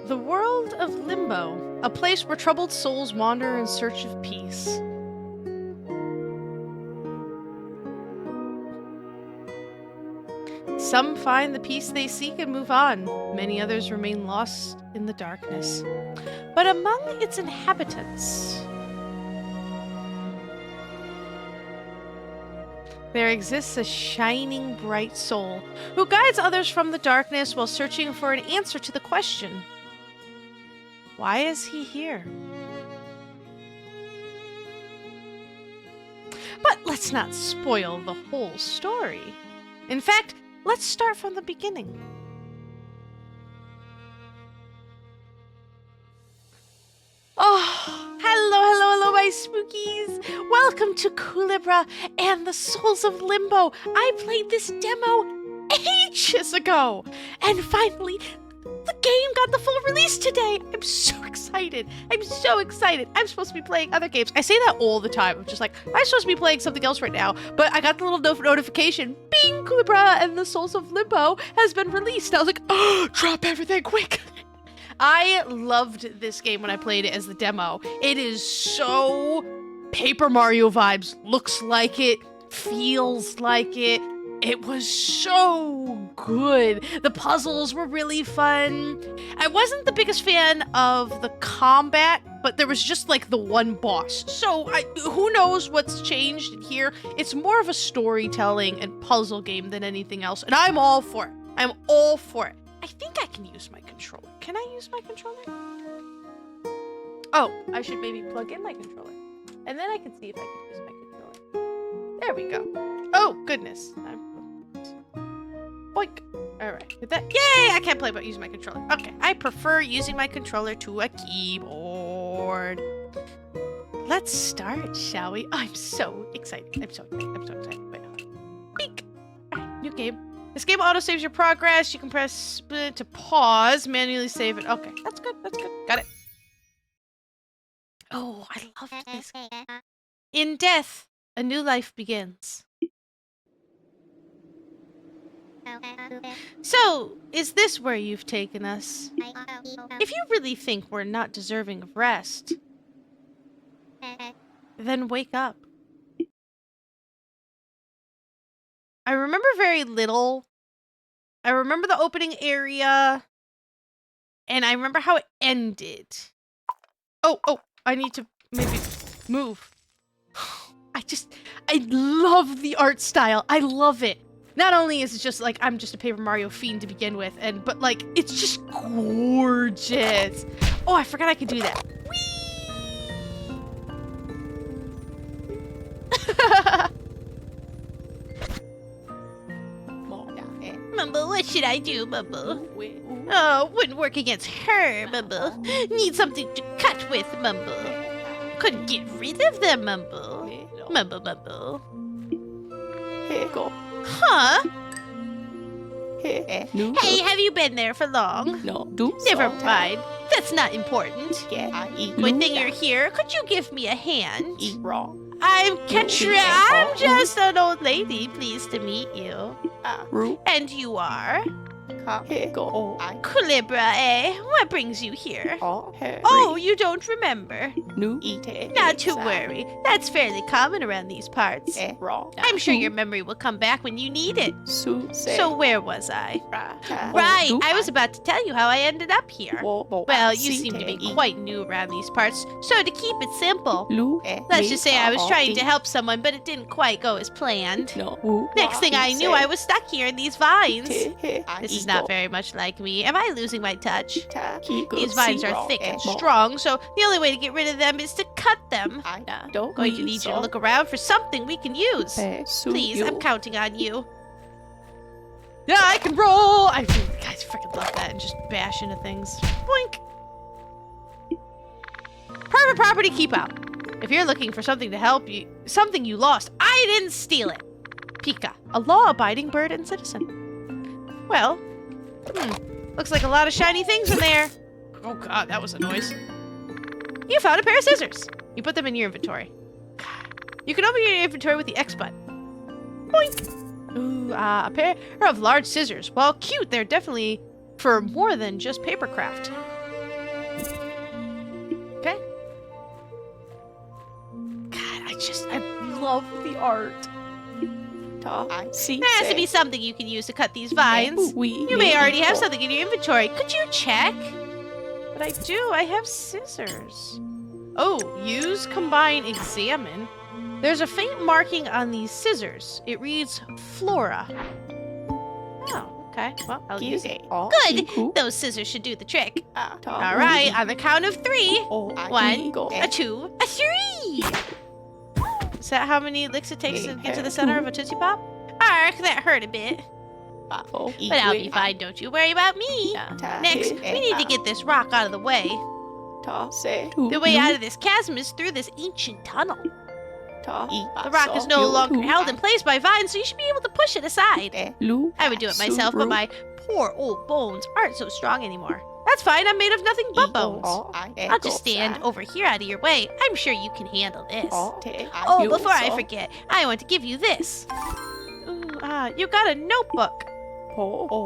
The world of Limbo, a place where troubled souls wander in search of peace. Some find the peace they seek and move on. Many others remain lost in the darkness. But among its inhabitants, there exists a shining, bright soul who guides others from the darkness while searching for an answer to the question, why is he here? But let's not spoil the whole story. In fact, let's start from the beginning. Oh, hello, my spookies! Welcome to Kulebra and the Souls of Limbo. I played this demo ages ago, and finally, the game got the full release today. I'm so excited. I'm supposed to be playing other games. I say that all the time. I'm just like, I'm supposed to be playing something else right now, but I got the little notification. Bing! Kulebra and the Souls of Limbo has been released. I was like, oh, drop everything quick. I loved this game when I played it as the demo. It is so Paper Mario vibes. Looks like it, feels like it. It was so good. The puzzles were really fun. I wasn't the biggest fan of the combat, but there was just like the one boss. So who knows what's changed in here. It's more of a storytelling and puzzle game than anything else. And I'm all for it. I'm all for it. I think I can use my controller. Can I use my controller? Oh, I should maybe plug in my controller. And then I can see if I can use my controller. There we go. Oh, goodness. Boink. Alright. Hit that. Yay! I can't play but using my controller. Okay. I prefer using my controller to a keyboard. Let's start, shall we? I'm so excited. I'm so excited. Wait, hold on. Beak! Alright, new game. This game auto-saves your progress. You can press to pause, manually save it. Okay, that's good. Got it. Oh, I love this. In death, a new life begins. So, is this where you've taken us? If you really think we're not deserving of rest, then wake up. I remember very little. I remember the opening area, and I remember how it ended. Oh, I need to maybe move. I love the art style. I love it. Not only is it just like, I'm just a Paper Mario fiend to begin with, but like, it's just gorgeous. Oh, I forgot I could do that. Mumble, what should I do, Mumble? Oh, wouldn't work against her, Mumble. Need something to cut with, Mumble. Couldn't get rid of them, Mumble. Mumble. Here go. Huh? Hey, Hey, have you been there for long? No. Never mind. That's not important. Yeah, Good thing you're here. Could you give me a hand? Eat raw. I'm Ketra. I'm just an old lady. Pleased to meet you. Root. And you are? Here go. Kulebra, eh? What brings you here? Here. Oh, you don't remember. New eat it. Not to worry. That's fairly common around these parts. Raw. I'm sure your memory will come back when you need it. So where was I? Right, I was about to tell you how I ended up here. Well, you seem to be quite new around these parts, so to keep it simple, let's just say I was trying to help someone, but it didn't quite go as planned. Next thing I knew, I was stuck here in these vines. This is not very much like me. Am I losing my touch? These vines are thick and strong, so the only way to get rid of them is to cut them. Going to need you to look around for something we can use. Please, I'm counting on you. Yeah, I can roll! I guys freaking love that and just bash into things. Boink! Private property keep out. If you're looking for something to help you, something you lost, I didn't steal it. Pika, a law-abiding bird and citizen. Well, looks like a lot of shiny things in there. Oh god, that was a noise. You found a pair of scissors. You put them in your inventory. You can open your inventory with the X button. Boink! Ooh, a pair of large scissors. Well, cute, they're definitely for more than just papercraft. Okay. God, I love the art. I see. There has to be something you can use to cut these vines. You may already have something in your inventory. Could you check? But I do. I have scissors. Oh, use, combine, examine. There's a faint marking on these scissors. It reads Flora. Oh, okay. Well, I'll use it. Good. Those scissors should do the trick. All right, on the count of 3. 1, a 2, a 3. Is that how many licks it takes to get to the center of a Tootsie Pop? Ark, that hurt a bit. But I'll be fine, don't you worry about me. Next, we need to get this rock out of the way. The way out of this chasm is through this ancient tunnel. The rock is no longer held in place by vines, so you should be able to push it aside. I would do it myself, but my poor old bones aren't so strong anymore. That's fine, I'm made of nothing but bones. I'll just stand over here out of your way. I'm sure you can handle this. Oh, before I forget, I want to give you this. Ooh, you got a notebook.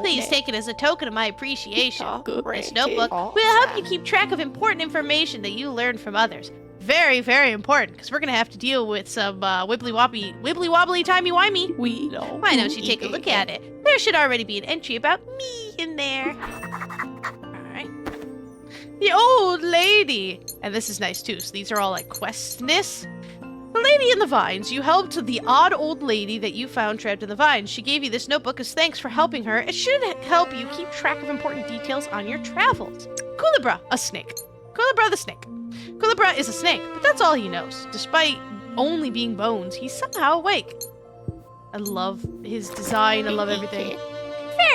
Please take it as a token of my appreciation. This notebook will help you keep track of important information that you learn from others. Very, very important, because we're going to have to deal with some wibbly-wobbly, timey-wimey. Why don't you take a look at it? There should already be an entry about me in there. The old lady. And this is nice too. So these are all like questness. The lady in the vines. You helped the odd old lady that you found trapped in the vines. She gave you this notebook as thanks for helping her. It should help you keep track of important details on your travels. Kulebra, a snake. Kulebra the snake. Kulebra is a snake, but that's all he knows. Despite only being bones, he's somehow awake. I love his design. I love everything.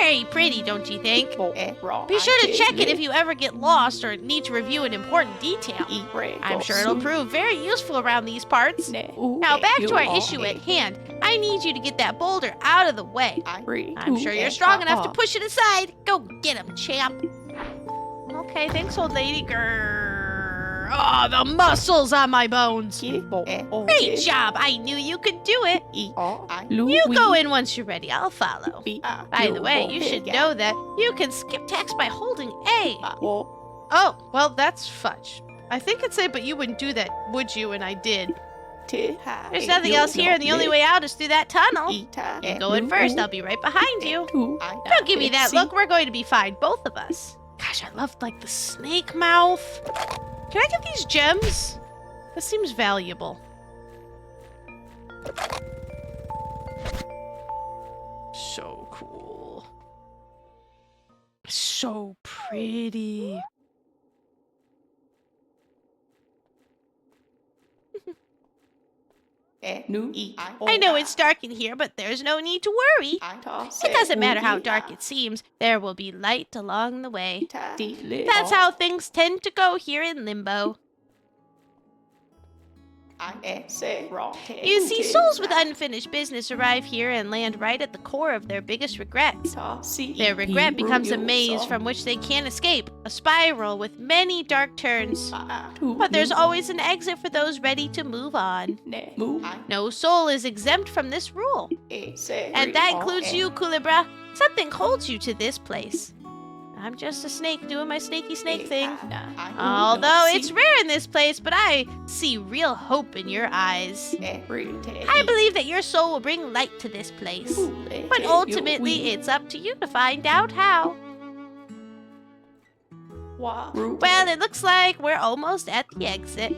Very pretty, don't you think? Be sure to check it if you ever get lost or need to review an important detail. I'm sure it'll prove very useful around these parts. Now back to our issue at hand. I need you to get that boulder out of the way. I'm sure you're strong enough to push it aside. Go get him, champ. Okay, thanks, old lady. Grrr. Oh, the muscles on my bones. Great job. I knew you could do it. You go in once you're ready. I'll follow. By the way, you should know that you can skip text by holding A. Oh, well, that's fudge. I think I'd say, but you wouldn't do that, would you? And I did. There's nothing else here, and the only way out is through that tunnel. You go in first. I'll be right behind you. Don't give me that look. We're going to be fine, both of us. Gosh, I love, like, the snake mouth. Can I get these gems? This seems valuable. So cool. So pretty. I know it's dark in here, but there's no need to worry. It doesn't matter how dark it seems. There will be light along the way. That's how things tend to go here in Limbo. You see, souls with unfinished business arrive here and land right at the core of their biggest regrets. Their regret becomes a maze from which they can't escape, a spiral with many dark turns. But there's always an exit for those ready to move on. No soul is exempt from this rule. And that includes you, Kulebra. Something holds you to this place. I'm just a snake doing my snaky snake thing. Although it's rare in this place, but I see real hope in your eyes. I believe that your soul will bring light to this place. But ultimately, it's up to you to find out how. Well, it looks like we're almost at the exit.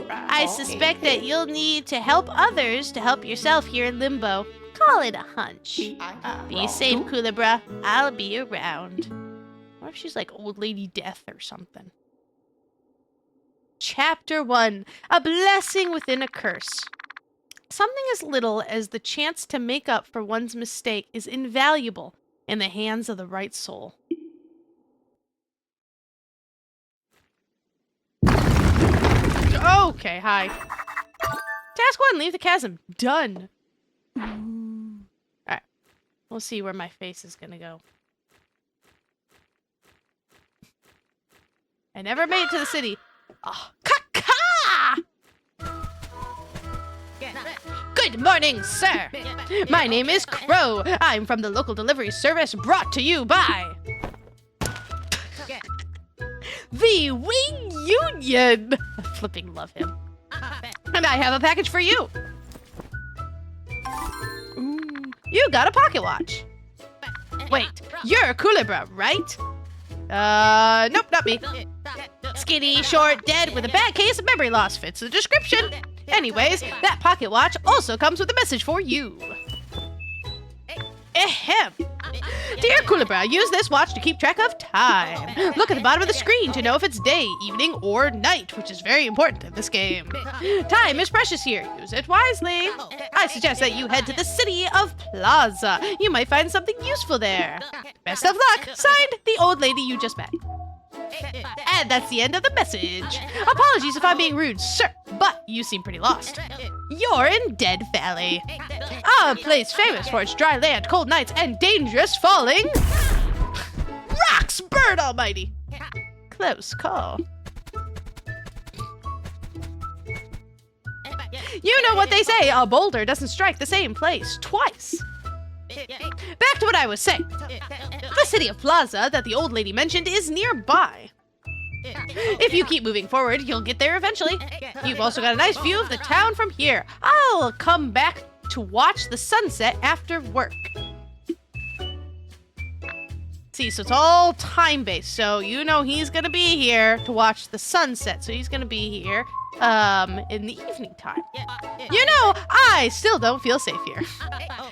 I suspect that you'll need to help others to help yourself here in Limbo. Call it a hunch. Be safe, Kulebra. I'll be around. What if she's like old lady death or something? Chapter 1. A blessing within a curse. Something as little as the chance to make up for one's mistake is invaluable in the hands of the right soul. Okay, hi. Task 1, leave the chasm. Done. Alright. We'll see where my face is gonna go. I never made it to the city. Oh, Good Good morning, sir. My name is Crow. I'm from the local delivery service brought to you by the Wing Union. I flipping love him. And I have a package for you. Ooh, you got a pocket watch. Wait, you're Kulebra, right? Nope, not me. Skinny, short, dead, with a bad case of memory loss fits the description. Anyways, that pocket watch also comes with a message for you. Ahem. Dear Kulebra, use this watch to keep track of time. Look at the bottom of the screen to know if it's day, evening, or night, which is very important in this game. Time is precious here. Use it wisely. I suggest that you head to the city of Plaza. You might find something useful there. Best of luck. Signed, the old lady you just met. And that's the end of the message. Apologies if I'm being rude, sir, but you seem pretty lost. You're in Dead Valley, a place famous for its dry land, cold nights, and dangerous falling rocks. Bird almighty. Close call. You know what they say, a boulder doesn't strike the same place twice. Back to what I was saying. The city of Plaza that the old lady mentioned is nearby. If you keep moving forward, you'll get there eventually. You've also got a nice view of the town from here. I'll come back to watch the sunset after work. See, so it's all time-based. So you know he's gonna be here to watch the sunset. So he's gonna be here in the evening time. You know, I still don't feel safe here.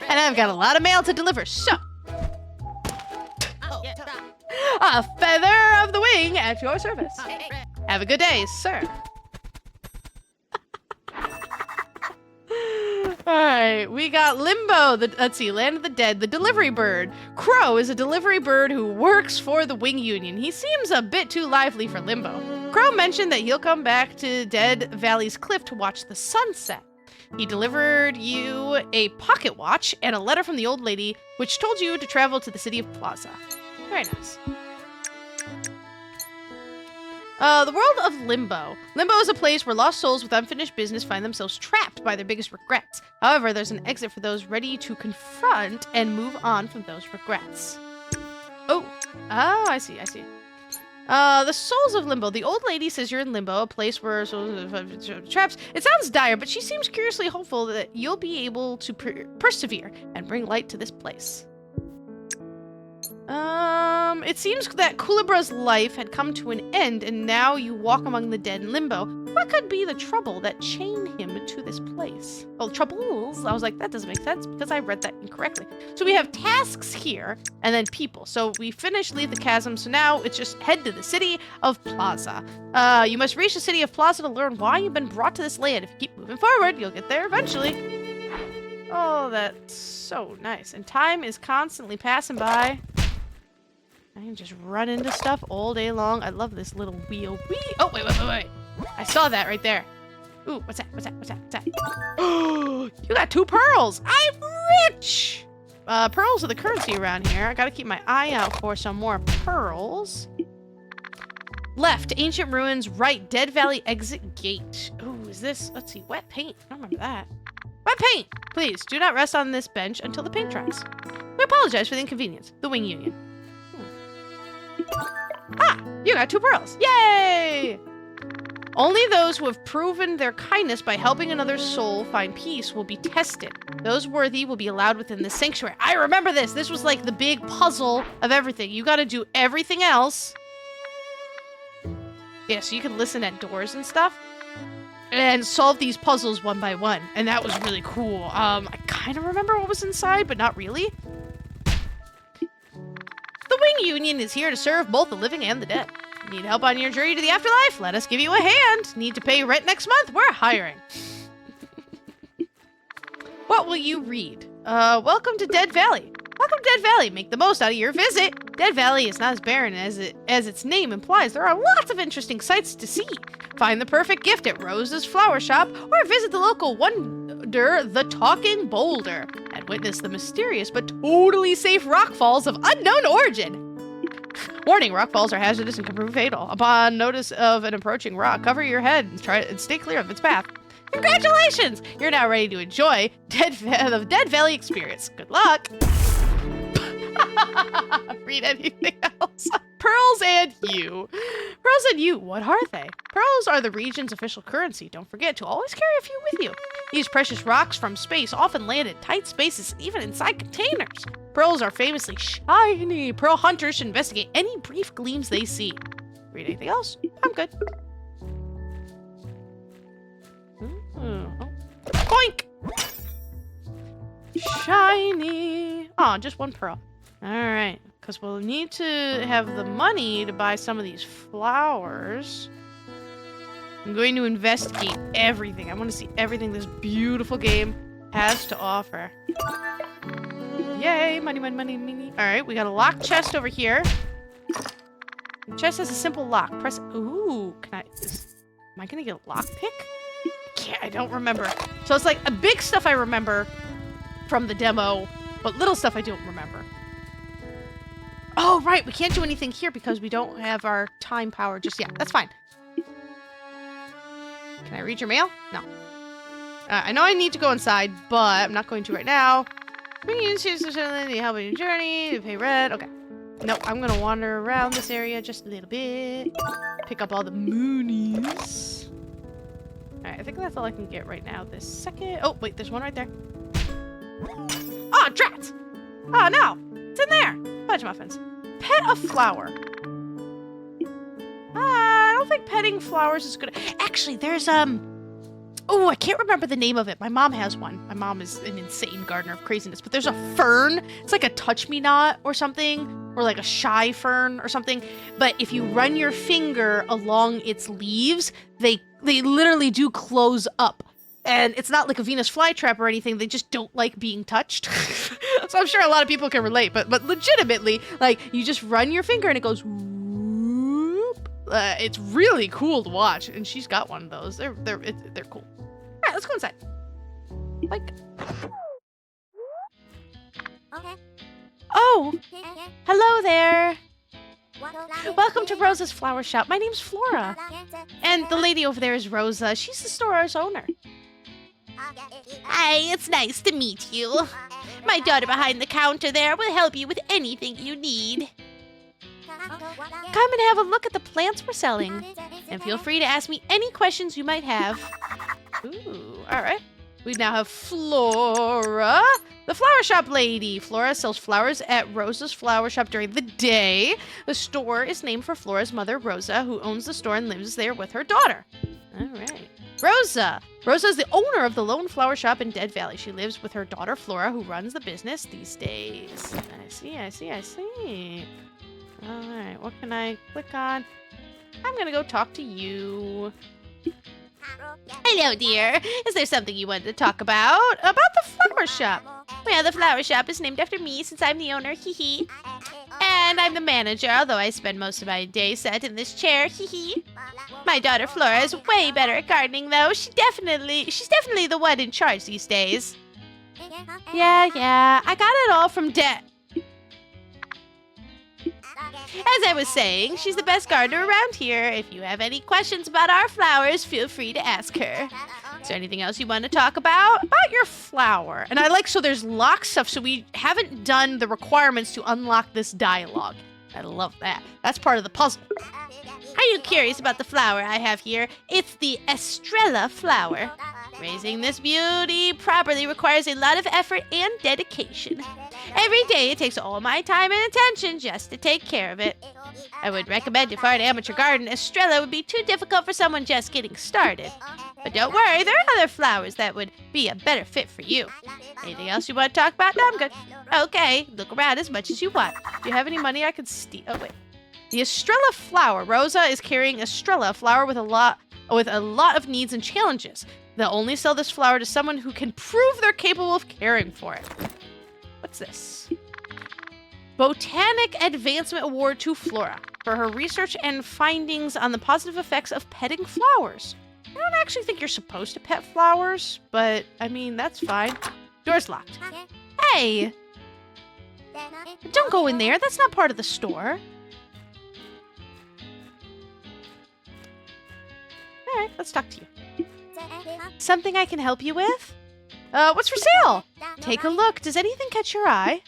And I've got a lot of mail to deliver, so a feather of the wing at your service. Have a good day, sir. Alright, we got Limbo, let's see, Land of the Dead, the delivery bird. Crow is a delivery bird who works for the Wing Union. He seems a bit too lively for Limbo. Crow mentioned that he'll come back to Dead Valley's cliff to watch the sunset. He delivered you a pocket watch and a letter from the old lady, which told you to travel to the city of Plaza. Very nice. The world of Limbo. Limbo is a place where lost souls with unfinished business find themselves trapped by their biggest regrets. However, there's an exit for those ready to confront and move on from those regrets. Oh, I see. The Souls of Limbo. The old lady says you're in Limbo, a place where souls traps. It sounds dire, but she seems curiously hopeful that you'll be able to persevere and bring light to this place. It seems that Kulebra's life had come to an end, and now you walk among the dead in Limbo. What could be the trouble that chained him to this place? Oh, troubles? I was like, that doesn't make sense because I read that incorrectly. So we have tasks here, and then people. So we finished Leave the Chasm, so now it's just head to the city of Plaza. You must reach the city of Plaza to learn why you've been brought to this land. If you keep moving forward, you'll get there eventually. Oh, that's so nice. And time is constantly passing by. I can just run into stuff all day long. I love this little wheel. Whee! Oh, wait. I saw that right there. Ooh, what's that? Oh, you got 2 pearls. I'm rich! Pearls are the currency around here. I gotta keep my eye out for some more pearls. Left, ancient ruins. Right, Dead Valley exit gate. Ooh, is this? Let's see, wet paint. I don't remember that. Wet paint! Please, do not rest on this bench until the paint dries. We apologize for the inconvenience. The Wing Union. Ah! You got 2 pearls! Yay! Only those who have proven their kindness by helping another soul find peace will be tested. Those worthy will be allowed within the sanctuary. I remember this! This was like the big puzzle of everything. You gotta do everything else. Yeah, so you can listen at doors and stuff. And solve these puzzles one by one. And that was really cool. I kind of remember what was inside, but not really. The Wing Union is here to serve both the living and the dead. Need help on your journey to the afterlife? Let us give you a hand. Need to pay rent next month? We're hiring. What will you read? Welcome to Dead Valley. Welcome to Dead Valley. Make the most out of your visit. Dead Valley is not as barren as its name implies. There are lots of interesting sights to see. Find the perfect gift at Rose's Flower Shop or visit the local wonder, the Talking Boulder, and witness the mysterious but totally safe rock falls of unknown origin. Warning, rock falls are hazardous and can prove fatal. Upon notice of an approaching rock, cover your head and stay clear of its path. Congratulations! You're now ready to enjoy the Dead Valley experience. Good luck! Read anything else. Pearls and you. Pearls and you, what are they? Pearls are the region's official currency. Don't forget to always carry a few with you. These precious rocks from space often land in tight spaces, even inside containers. Pearls are famously shiny. Pearl hunters should investigate any brief gleams they see. Read anything else? I'm good. Boink! Shiny. Oh, just one pearl. Alright, because we'll need to have the money to buy some of these flowers. I'm going to investigate everything. I want to see everything this beautiful game has to offer. Yay, money, money, money, money. Alright, we got a locked chest over here. The chest has a simple lock. Press, ooh, am I gonna get a lockpick? I don't remember. So it's like a big stuff I remember from the demo, but little stuff I don't remember. Oh, right, we can't do anything here because we don't have our time power just yet. That's fine. Can I read your mail? No. I know I need to go inside, but I'm not going to right now. We need to help in your journey, to pay rent. Okay. Nope, I'm gonna wander around this area just a little bit. Pick up all the moonies. Alright, I think that's all I can get right now this second. Oh, wait, there's one right there. Oh, drat! Oh, no! It's in there! Fudge muffins. Pet a flower. I don't think petting flowers is good. Actually, there's, oh, I can't remember the name of it. My mom has one. My mom is an insane gardener of craziness. But there's a fern. It's like a touch-me-not or something. Or like a shy fern or something. But if you run your finger along its leaves, they literally do close up. And it's not like a Venus flytrap or anything. They just don't like being touched. So I'm sure a lot of people can relate. But legitimately, like, you just run your finger and it goes whoop. It's really cool to watch. And she's got one of those. They're cool. All right, let's go inside. Like. Okay. Oh, hello there. Welcome to Rosa's flower shop. My name's Flora. And the lady over there is Rosa. She's the store's owner. Hi, it's nice to meet you. My daughter behind the counter there will help you with anything you need. Come and have a look at the plants we're selling. And feel free to ask me any questions you might have. Ooh, alright. We now have Flora, the flower shop lady. Flora sells flowers at Rosa's flower shop during the day. The store is named for Flora's mother, Rosa, who owns the store and lives there with her daughter. All right. Rosa. Rosa is the owner of the lone flower shop in Dead Valley. She lives with her daughter, Flora, who runs the business these days. I see. All right, what can I click on? I'm going to go talk to you. Hello, dear. Is there something you wanted to talk about? About the flower shop. Well, the flower shop is named after me since I'm the owner, hee. And I'm the manager, although I spend most of my day sat in this chair, hee. My daughter Flora is way better at gardening, though. She's definitely the one in charge these days. Yeah. I got it all from Dad. As I was saying, she's the best gardener around here. If you have any questions about our flowers, feel free to ask her. Is there anything else you want to talk about? About your flower. And I like, so there's lock stuff, so we haven't done the requirements to unlock this dialogue. I love that. That's part of the puzzle. Are you curious about the flower I have here? It's the Estrella flower. Raising this beauty properly requires a lot of effort and dedication. Every day it takes all my time and attention just to take care of it. I would recommend if for an amateur garden, Estrella would be too difficult for someone just getting started. But don't worry, there are other flowers that would be a better fit for you. Anything else you want to talk about? No, I'm good. Okay, look around as much as you want. Do you have any money I could steal? Oh, wait. The Estrella flower. Rosa is carrying Estrella flower with a lot of needs and challenges. They'll only sell this flower to someone who can prove they're capable of caring for it. What's this? Botanic Advancement Award to Flora for her research and findings on the positive effects of petting flowers. I don't actually think you're supposed to pet flowers, but I mean, that's fine. Door's locked. Hey! Don't go in there. That's not part of the store. Alright, let's talk to you. Something I can help you with? What's for sale? Take a look. Does anything catch your eye?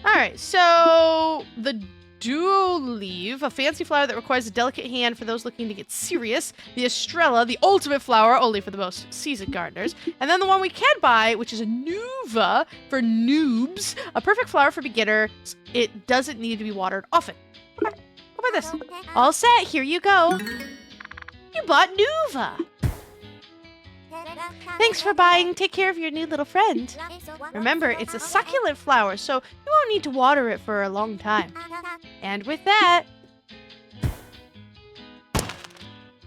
Alright, so the dual leaf, a fancy flower that requires a delicate hand for those looking to get serious. The Estrella, the ultimate flower, only for the most seasoned gardeners. And then the one we can buy, which is a Nuva for noobs. A perfect flower for beginners. It doesn't need to be watered often. Okay, how about this? All set, here you go. You bought Nuva. Thanks for buying. Take care of your new little friend. Remember, it's a succulent flower, so you won't need to water it for a long time. And with that...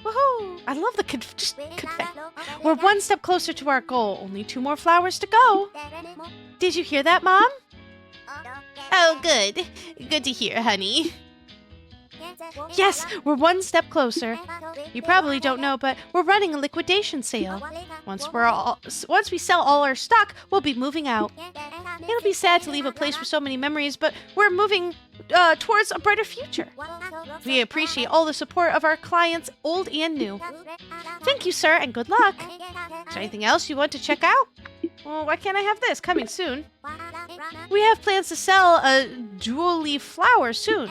Woohoo! I love the confetti. We're one step closer to our goal. Only 2 more flowers to go. Did you hear that, Mom? Oh, good. Good to hear, honey. Yes, we're one step closer. You probably don't know, but we're running a liquidation sale. Once we sell all our stock, we'll be moving out. It'll be sad to leave a place with so many memories, but we're moving towards a brighter future. We appreciate all the support of our clients, old and new. Thank you, sir, and good luck. Is there anything else you want to check out? Well, why can't I have this? Coming soon. We have plans to sell a dual leaf flower soon.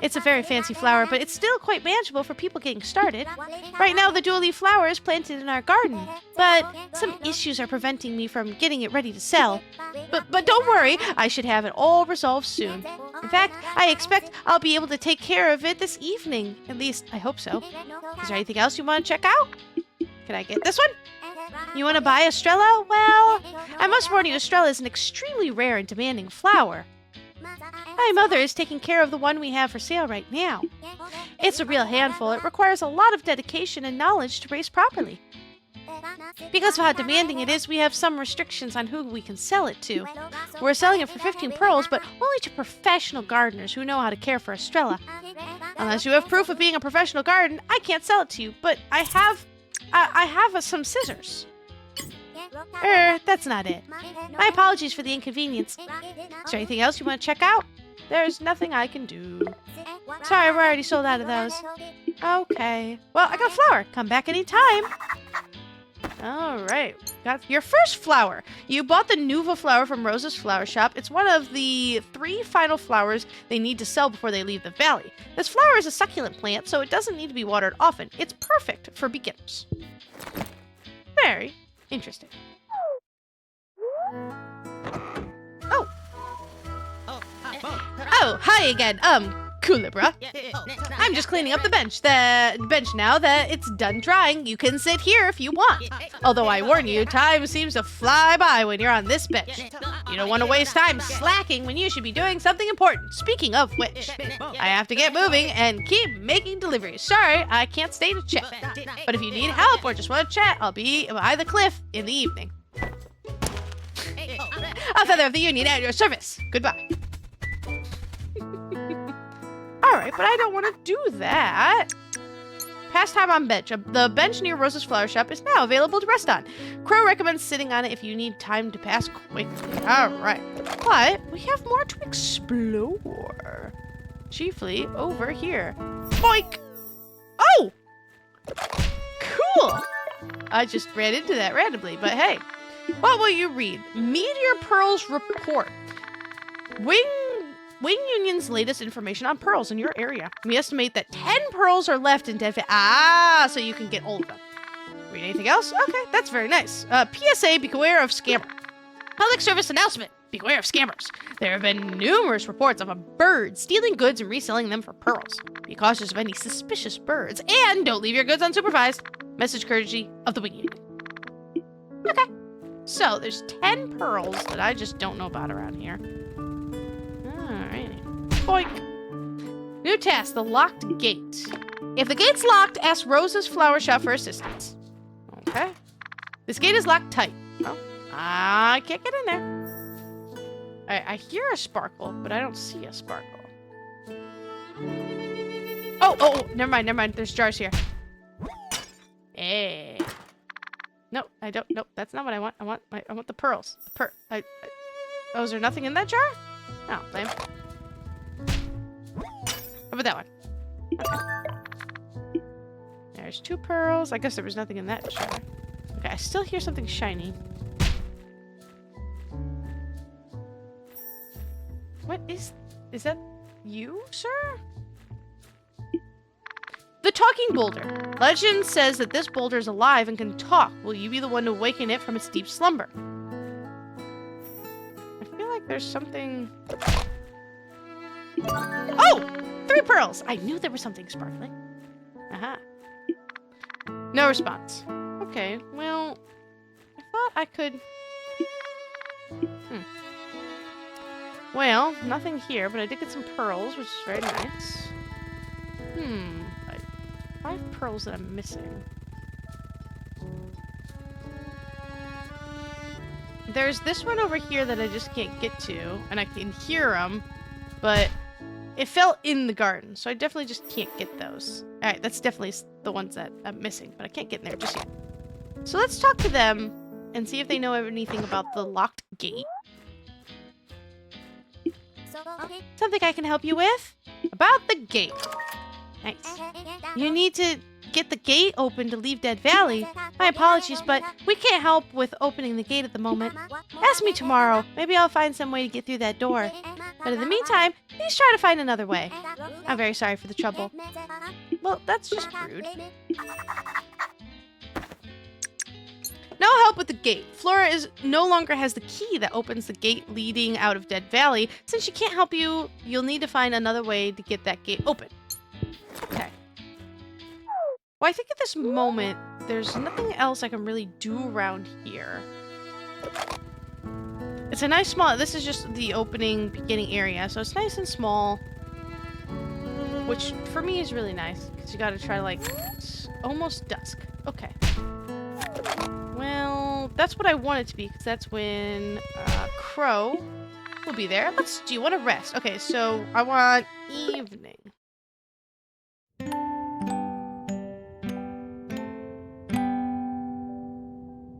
It's a very fancy flower, but it's still quite manageable for people getting started. Right now, the dual leaf flower is planted in our garden, but some issues are preventing me from getting it ready to sell. But don't worry, I should have it all resolved soon. In fact, I expect I'll be able to take care of it this evening. At least, I hope so. Is there anything else you want to check out? Can I get this one? You want to buy Estrella? Well, I must warn you, Estrella is an extremely rare and demanding flower. My mother is taking care of the one we have for sale right now. It's a real handful. It requires a lot of dedication and knowledge to raise properly. Because of how demanding it is, we have some restrictions on who we can sell it to. We're selling it for 15 pearls, but only to professional gardeners who know how to care for Estrella. Unless you have proof of being a professional gardener, I can't sell it to you, but I have some scissors. That's not it. My apologies for the inconvenience. Is there anything else you want to check out? There's nothing I can do. Sorry, we're already sold out of those. Okay. Well, I got a flower. Come back anytime. Alright. Got your first flower. You bought the Nuva flower from Rose's flower shop. It's one of the 3 final flowers they need to sell before they leave the valley. This flower is a succulent plant, so it doesn't need to be watered often. It's perfect for beginners. Very interesting. Oh, hi again. Kulebra. I'm just cleaning up the bench. Now that it's done drying, you can sit here if you want. Although I warn you, time seems to fly by when you're on this bench. You don't want to waste time slacking when you should be doing something important. Speaking of which, I have to get moving and keep making deliveries. Sorry, I can't stay to chat. But if you need help or just want to chat, I'll be by the cliff in the evening. A feather of the Union at your service. Goodbye. Alright, but I don't want to do that. Pastime on bench. The bench near Rose's flower shop is now available to rest on. Crow recommends sitting on it if you need time to pass quickly. Alright. But we have more to explore. Chiefly over here. Boink! Oh! Cool! I just ran into that randomly, but hey. What will you read? Meteor Pearls Report. Wing Union's latest information on pearls in your area. We estimate that 10 pearls are left in Dead. So you can get all of them. Read anything else? Okay, that's very nice. PSA, beware of scammer. Public service announcement. Beware of scammers. There have been numerous reports of a bird stealing goods and reselling them for pearls. Be cautious of any suspicious birds, and don't leave your goods unsupervised. Message courtesy of the Wing Union. Okay. So, there's 10 pearls that I just don't know about around here. Alrighty. Boink. New task, the locked gate. If the gate's locked, ask Rose's flower shop for assistance. Okay. This gate is locked tight. Oh, I can't get in there. Alright, I hear a sparkle, but I don't see a sparkle. Oh, never mind. There's jars here. Hey. Nope, I don't. Nope, that's not what I want. I want the pearls. Oh, is there nothing in that jar? Oh, lame. How about that one? There's 2 pearls. I guess there was nothing in that jar. Okay, I still hear something shiny. What is that you, sir? The talking boulder. Legend says that this boulder is alive and can talk. Will you be the one to awaken it from its deep slumber? I feel like there's something... Oh! 3 pearls! I knew there was something sparkling. Aha. No response. Okay, well... I thought I could... Well, nothing here, but I did get some pearls, which is very nice. 5 pearls that I'm missing. There's this one over here that I just can't get to, and I can hear them, but it fell in the garden, so I definitely just can't get those. Alright, that's definitely the ones that I'm missing, but I can't get in there just yet. So let's talk to them and see if they know anything about the locked gate. Something I can help you with? About the gate. Nice. You need to get the gate open to leave Dead Valley. My apologies, but we can't help with opening the gate at the moment. Ask me tomorrow. Maybe I'll find some way to get through that door. But in the meantime, please try to find another way. I'm very sorry for the trouble. Well, that's just rude. No help with the gate. Flora no longer has the key that opens the gate leading out of Dead Valley. Since she can't help you, you'll need to find another way to get that gate open. Okay. Well, I think at this moment, there's nothing else I can really do around here. It's a nice small... This is just the opening, beginning area, so it's nice and small. Which, for me, is really nice. Because you gotta try, like, it's almost dusk. Okay. Well, that's what I want it to be, because that's when Crow will be there. Do you want to rest? Okay, so I want evening.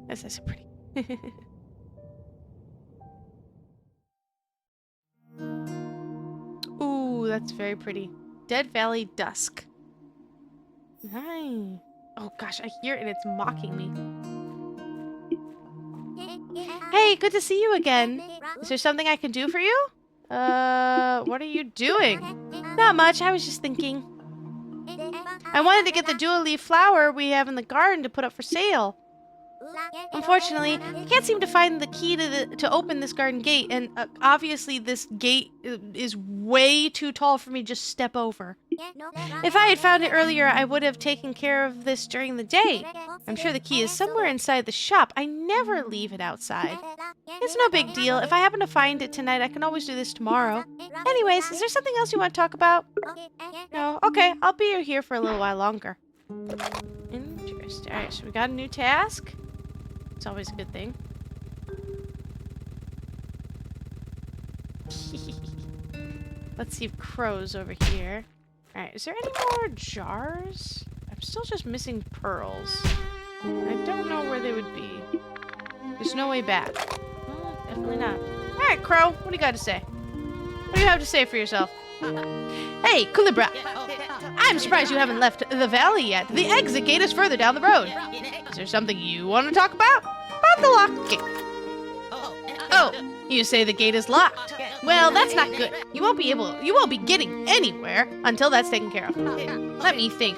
That's nice and pretty. Ooh, that's very pretty. Dead Valley Dusk. Nice. Oh gosh, I hear it and it's mocking me. Hey, good to see you again. Is there something I can do for you? What are you doing? Not much, I was just thinking. I wanted to get the dual leaf flower we have in the garden to put up for sale. Unfortunately, I can't seem to find the key to open this garden gate, and obviously this gate is way too tall for me to just step over. If I had found it earlier, I would have taken care of this during the day. I'm sure the key is somewhere inside the shop. I never leave it outside. It's no big deal. If I happen to find it tonight, I can always do this tomorrow. Anyways, is there something else you want to talk about? No? Okay, I'll be here for a little while longer. Interesting. Alright, so we got a new task. It's always a good thing. Let's see if Crow's over here. Alright, is there any more jars? I'm still just missing pearls. I don't know where they would be. There's no way back. Oh, definitely not. Alright, Crow, what do you got to say? What do you have to say for yourself? Hey, Kulebra! I'm surprised you haven't left the valley yet. The exit gate is further down the road. Is there something you want to talk about? About the locked gate. Oh, you say the gate is locked. Well, that's not good. You won't be getting anywhere until that's taken care of. Let me think.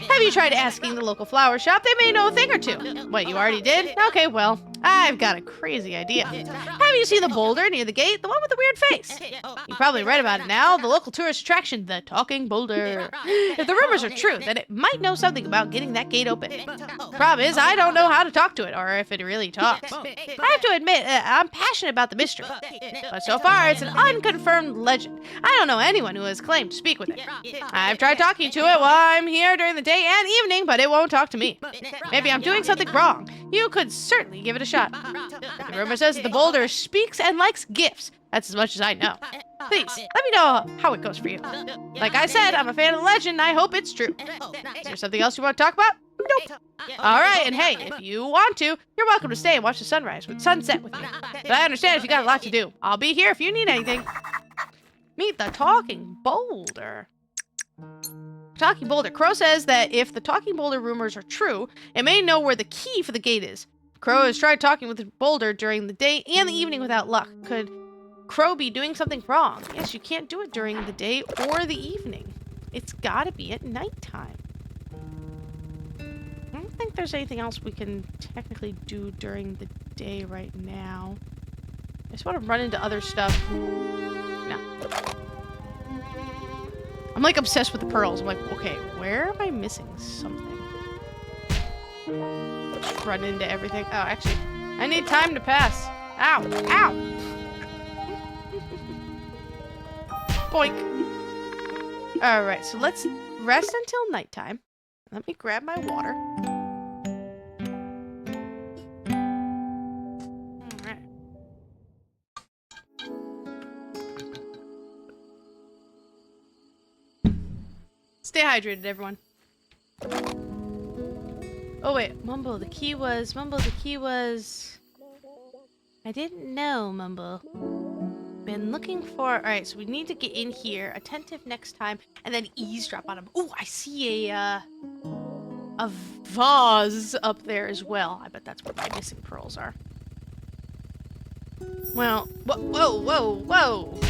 Have you tried asking the local flower shop? They may know a thing or two. What, you already did? Okay, well, I've got a crazy idea. Have you seen the boulder near the gate? The one with the weird face? You probably read about it now. The local tourist attraction, the talking boulder. If the rumors are true, then it might know something about getting that gate open. Problem is, I don't know how to talk to it, or if it really talks. I have to admit, I'm passionate about the mystery. But so far, it's an unconfirmed legend. I don't know anyone who has claimed to speak with it. I've tried talking to it while I'm here during the day and evening, but it won't talk to me. Maybe I'm doing something wrong. You could certainly give it a shot. The rumor says that the boulder speaks and likes gifts. That's as much as I know. Please, let me know how it goes for you. Like I said, I'm a fan of the legend, and I hope it's true. Is there something else you want to talk about? Nope. Alright, and hey, if you want to, you're welcome to stay and watch the sunset with me. But I understand if you got a lot to do. I'll be here if you need anything. Meet the talking boulder. Talking boulder. Crow says that if the talking boulder rumors are true, it may know where the key for the gate is. Crow has tried talking with the boulder during the day and the evening without luck. Could Crow be doing something wrong? Yes, you can't do it during the day or the evening. It's gotta be at nighttime. I don't think there's anything else we can technically do during the day right now. I just want to run into other stuff. No. I'm like obsessed with the pearls. I'm like, okay, where am I missing something? Just run into everything. Oh, actually, I need time to pass. Ow! Ow! Boink. Alright, so let's rest until nighttime. Let me grab my water. Alright. Stay hydrated, everyone. Oh wait, Mumble, the key was... I didn't know, Mumble. Been looking for... Alright, so we need to get in here, attentive next time, and then eavesdrop on him. Ooh, I see a vase up there as well. I bet that's where my missing pearls are. Well, whoa.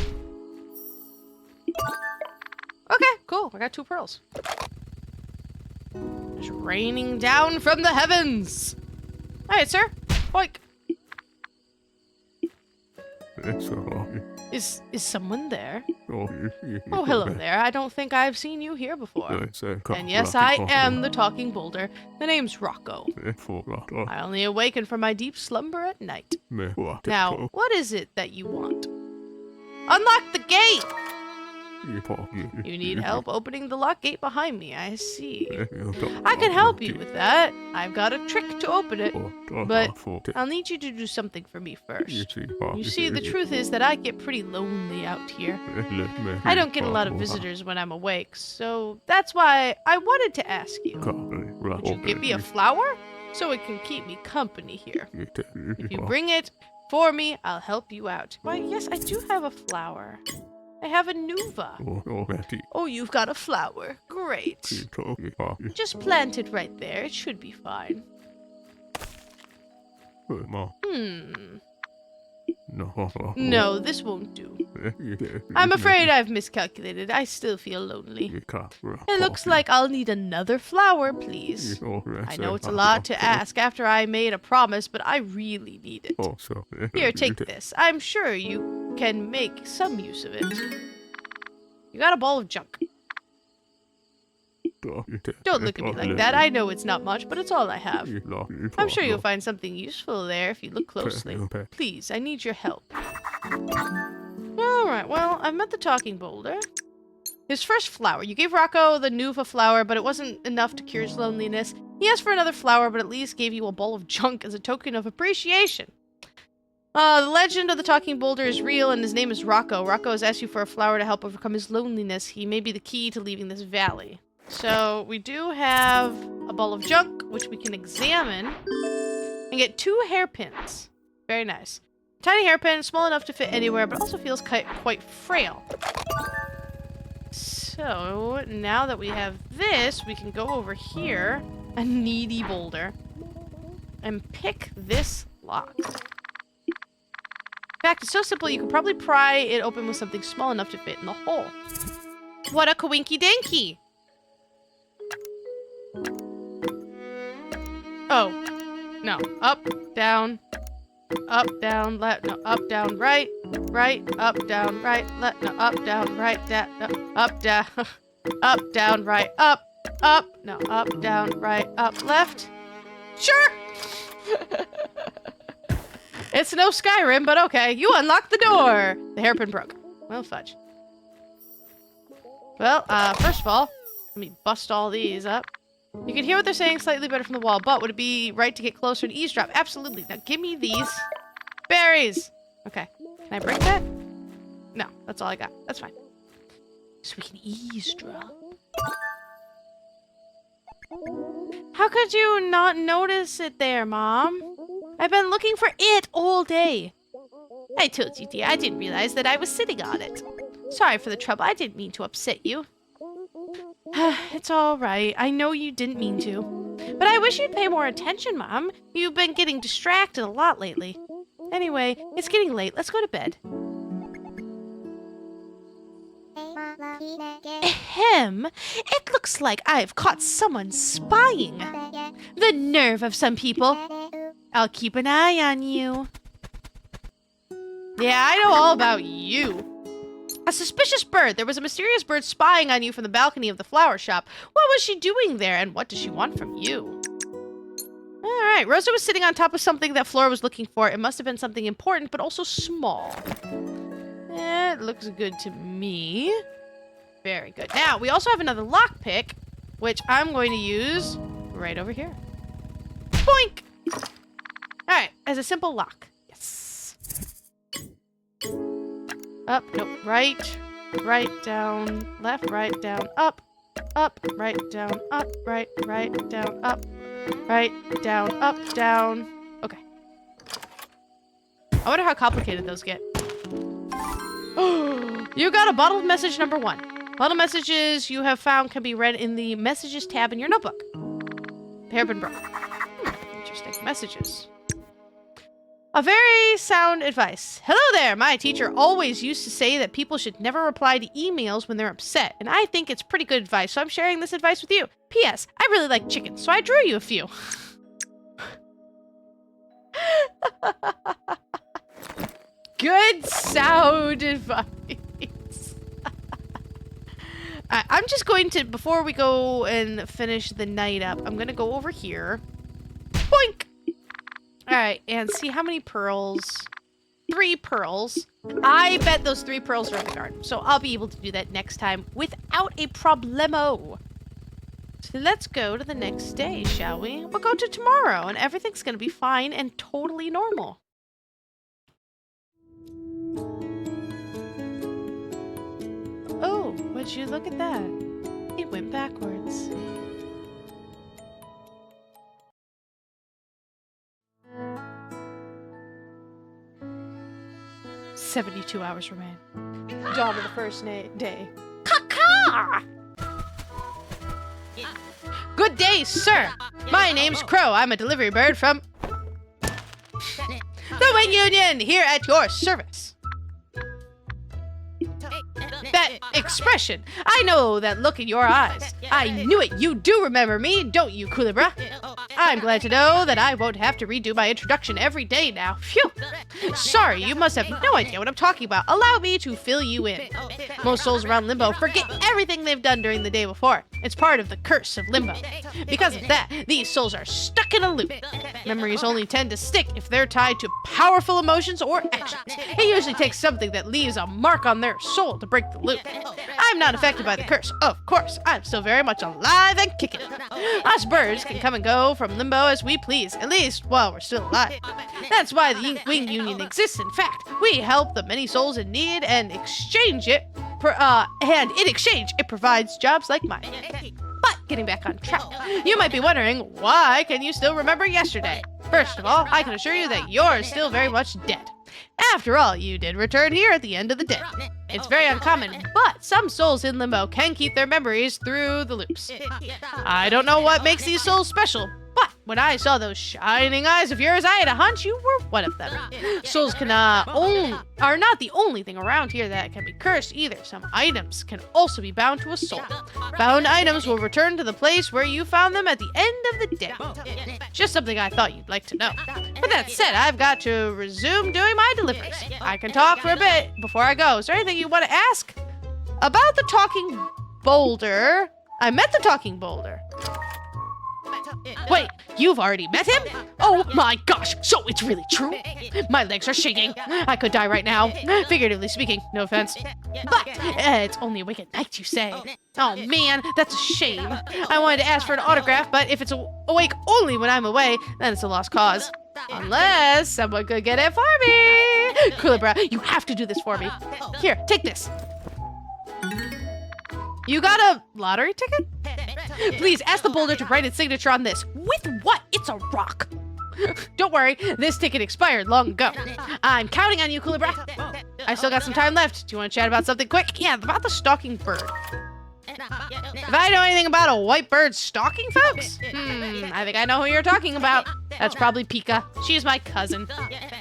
Okay, cool. I got 2 pearls. It's raining down from the heavens. Alright, sir. Boink. Is someone there? Oh, hello there. I don't think I've seen you here before. And yes, I am the talking boulder. The name's Rocco. I only awaken from my deep slumber at night. Now, what is it that you want? Unlock the gate! You need help opening the lock gate behind me, I see. I can help you with that. I've got a trick to open it, but I'll need you to do something for me first. You see, the truth is that I get pretty lonely out here. I don't get a lot of visitors when I'm awake, so that's why I wanted to ask you. Would you give me a flower? So it can keep me company here. If you bring it for me, I'll help you out. Why, yes, I do have a flower. I have a nuva. Oh, you've got a flower. Great. Just plant it right there. It should be fine. No, this won't do. I'm afraid I've miscalculated. I still feel lonely. It looks like I'll need another flower, please. I know it's a lot to ask after I made a promise, but I really need it. Here, take this. I'm sure you can make some use of it. You got a ball of junk. Don't look at me like that. I know it's not much, but it's all I have. I'm sure you'll find something useful there if you look closely. Please, I need your help. Alright, well, I've met the talking boulder. His first flower. You gave Rocco the Nuva flower, but it wasn't enough to cure his loneliness. He asked for another flower, but at least gave you a ball of junk as a token of appreciation. The legend of the talking boulder is real, and his name is Rocco. Rocco has asked you for a flower to help overcome his loneliness. He may be the key to leaving this valley. So, we do have a ball of junk, which we can examine, and get 2 hairpins. Very nice. Tiny hairpin, small enough to fit anywhere, but also feels quite frail. So, now that we have this, we can go over here, a needy boulder, and pick this lock. In fact, it's so simple you could probably pry it open with something small enough to fit in the hole. What a coinky dinky! Oh. No. Up, down, left, no, up, down, right, up, down, right, left, no, up, down, right, no, up, down, up, down, right, up, no, up, down, right, up, left. Sure! It's no Skyrim, but okay. You unlocked the door! The hairpin broke. Well, fudge. Well, first of all, let me bust all these up. You can hear what they're saying slightly better from the wall, but would it be right to get closer and eavesdrop? Absolutely. Now give me these berries. Okay. Can I break that? No, that's all I got. That's fine. So we can eavesdrop. How could you not notice it there, Mom? I've been looking for it all day. I told you, dear. I didn't realize that I was sitting on it. Sorry for the trouble. I didn't mean to upset you. It's all right. I know you didn't mean to. But I wish you'd pay more attention, Mom. You've been getting distracted a lot lately. Anyway, it's getting late. Let's go to bed. Ahem. It looks like I've caught someone spying. The nerve of some people. I'll keep an eye on you. Yeah, I know all about you. A suspicious bird. There was a mysterious bird spying on you from the balcony of the flower shop. What was she doing there, and what does she want from you? All right, Rosa was sitting on top of something that Flora was looking for. It must have been something important, but also small. It looks good to me. Very good. Now, we also have another lockpick, which I'm going to use right over here. Boink! All right, as a simple lock. Yes. Up, nope, right, down, left, right, down, up, right, down, up, right, down, up, right, down, up, down. Okay. I wonder how complicated those get. You got a bottled message number 1. Bottled messages you have found can be read in the messages tab in your notebook. The hairpin broke. Interesting. Messages. A very sound advice. Hello there! My teacher always used to say that people should never reply to emails when they're upset, and I think it's pretty good advice, so I'm sharing this advice with you. P.S. I really like chicken, so I drew you a few. Good sound advice. I'm just going to, before we go and finish the night up, I'm going to go over here. Boink! Alright, and see how many pearls. 3 pearls. I bet those 3 pearls are in the garden, so I'll be able to do that next time without a problemo. So let's go to the next day, shall we? We'll go to tomorrow, and everything's going to be fine and totally normal. Oh, would you look at that? It went backwards. "72 hours remain. Dawn of the first day. Caw-caw! Good day, sir. My name's Crow. I'm a delivery bird from the Wing Union, here at your service." That expression. I know that look in your eyes. I knew it. You do remember me, don't you, Kulebra? I'm glad to know that I won't have to redo my introduction every day now. Phew. Sorry, you must have no idea what I'm talking about. Allow me to fill you in. Most souls around Limbo forget everything they've done during the day before. It's part of the curse of Limbo. Because of that, these souls are stuck in a loop. Memories only tend to stick if they're tied to powerful emotions or actions. It usually takes something that leaves a mark on their soul to break the loop. I'm not affected by the curse, of course. I'm still very much alive and kicking. Us birds can come and go from Limbo as we please, at least while we're still alive. That's why the Wing Union exists. In fact, we help the many souls in need and in exchange it provides jobs like mine. But getting back on track, you might be wondering, why can you still remember yesterday? First of all, I can assure you that you're still very much dead. After all, you did return here at the end of the day. It's very uncommon, but some souls in Limbo can keep their memories through the loops. I don't know what makes these souls special, but when I saw those shining eyes of yours, I had a hunch you were one of them. Souls are not the only thing around here that can be cursed either. Some items can also be bound to a soul. Bound items will return to the place where you found them at the end of the day. Just something I thought you'd like to know. But that said, I've got to resume doing my deliveries. I can talk for a bit before I go. Is there anything you want to ask? About the talking boulder. I met the talking boulder. Wait, you've already met him? Oh my gosh, so it's really true? My legs are shaking. I could die right now. Figuratively speaking, no offense. But it's only awake at night, you say. Oh man, that's a shame. I wanted to ask for an autograph, but if it's awake only when I'm away, then it's a lost cause. Unless someone could get it for me. Kulebra, you have to do this for me. Here, take this. You got a lottery ticket? Please ask the boulder to write its signature on this. With what? It's a rock. Don't worry, this ticket expired long ago. I'm counting on you, Kulebra. I still got some time left. Do you want to chat about something quick? Yeah, about the stalking bird. If I know anything about a white bird stalking folks, I think I know who you're talking about. That's probably Pika. She's my cousin.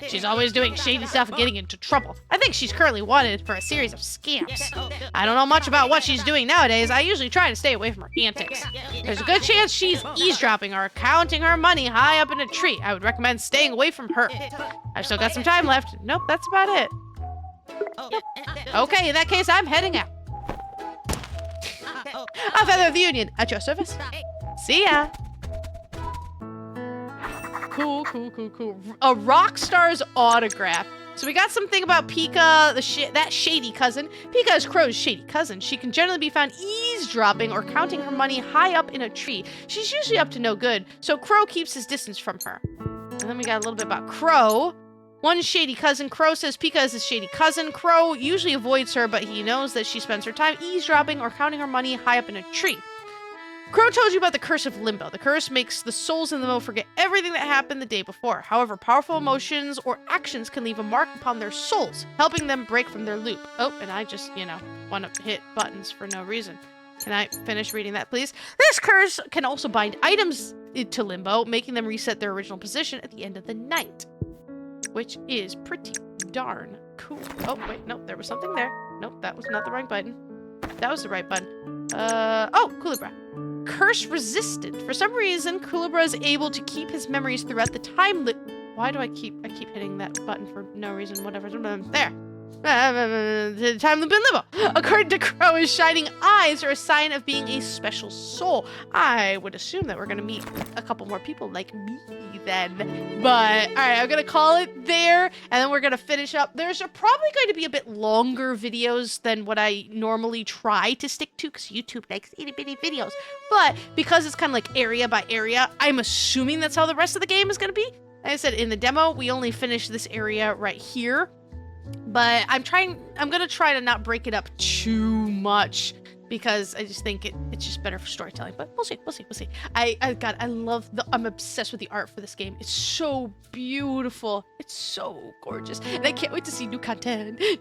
She's always doing shady stuff and getting into trouble. I think she's currently wanted for a series of scams. I don't know much about what she's doing nowadays. I usually try to stay away from her antics. There's a good chance she's eavesdropping or counting her money high up in a tree. I would recommend staying away from her. I've still got some time left. Nope, that's about it. Okay, in that case, I'm heading out. A feather of the Union, at your service. See ya. Cool. A rock star's autograph. So we got something about Pika, that shady cousin. Pika is Crow's shady cousin. She can generally be found eavesdropping or counting her money high up in a tree. She's usually up to no good, so Crow keeps his distance from her. And then we got a little bit about Crow. One shady cousin. Crow says Pika is his shady cousin. Crow usually avoids her, but he knows that she spends her time eavesdropping or counting her money high up in a tree. Crow told you about the curse of Limbo. The curse makes the souls in Limbo forget everything that happened the day before. However, powerful emotions or actions can leave a mark upon their souls, helping them break from their loop. Oh, and I just, want to hit buttons for no reason. Can I finish reading that, please? This curse can also bind items to Limbo, making them reset their original position at the end of the night, which is pretty darn cool. Oh, wait, nope, there was something there. Nope, that was not the right button. That was the right button. Kulebra. Curse resistant. For some reason, Kulebra is able to keep his memories throughout the time Why do I keep hitting that button for no reason? Whatever. There. Time limit in Limbo. According to Crow, his shining eyes are a sign of being a special soul. I would assume that we're gonna meet a couple more people like me then. But all right, I'm gonna call it there, and then we're gonna finish up. There's probably going to be a bit longer videos than what I normally try to stick to, because YouTube likes itty-bitty videos. But because it's kind of like area by area, I'm assuming that's how the rest of the game is gonna be. Like I said, in the demo, we only finished this area right here. But I'm gonna try to not break it up too much, because I just think it's just better for storytelling. But we'll see. I'm obsessed with the art for this game. It's so beautiful. It's so gorgeous. And I can't wait to see new content. I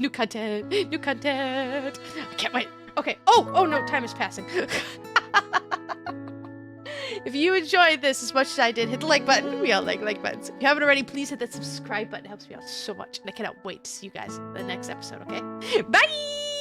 can't wait. Okay. Oh no, time is passing. If you enjoyed this as much as I did, hit the like button. We all like buttons. If you haven't already, please hit that subscribe button. It helps me out so much. And I cannot wait to see you guys in the next episode, okay? Bye!